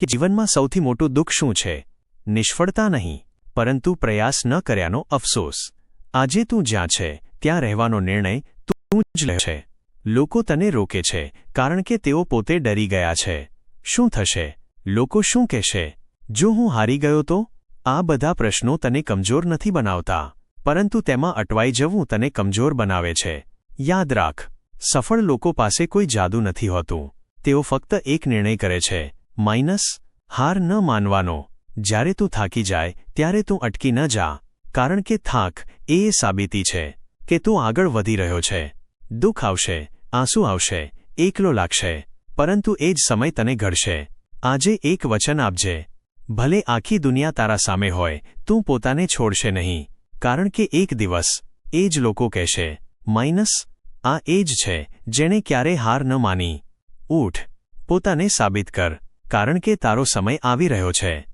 જીવનમાં સૌથી મોટું દુઃખ શું છે? નિષ્ફળતા નહીં, પરંતુ પ્રયાસ ન કર્યાનો અફસોસ। આજે તું જ્યાં છે ત્યાં રહેવાનો નિર્ણય તું જ લે છે। લોકો તને રોકે છે કારણ કે તેઓ પોતે ડરી ગયા છે। શું થશે? લોકો શું કહેશે? જો હું હારી ગયો તો? આ બધા પ્રશ્નો તને કમજોર નથી બનાવતા, પરંતુ તેમાં અટવાઈ જવું તને કમજોર બનાવે છે। યાદ રાખ, સફળ લોકો પાસે કોઈ જાદુ નથી હોતું। તેઓ ફક્ત એક નિર્ણય કરે છે, હાર ન માનવાનો। જ્યારે તું થાકી જાય ત્યારે તું અટકી ન જા, કારણ કે થાક એ સાબિતી છે કે તું આગળ વધી રહ્યો છે। દુઃખ આવશે, આંસુ આવશે, એકલો લાગશે, પરંતુ એ જ સમય તને ઘડશે। આજે એક વચન આપજે, ભલે આખી દુનિયા તારા સામે હોય, તું પોતાને છોડશે નહીં, કારણ કે એક દિવસ એ જ લોકો કહેશે, આ એ જ છે જેણે ક્યારે હાર ન માની। ઊઠ, પોતાને સાબિત કર, કારણ કે તારો સમય આવી રહ્યો છે।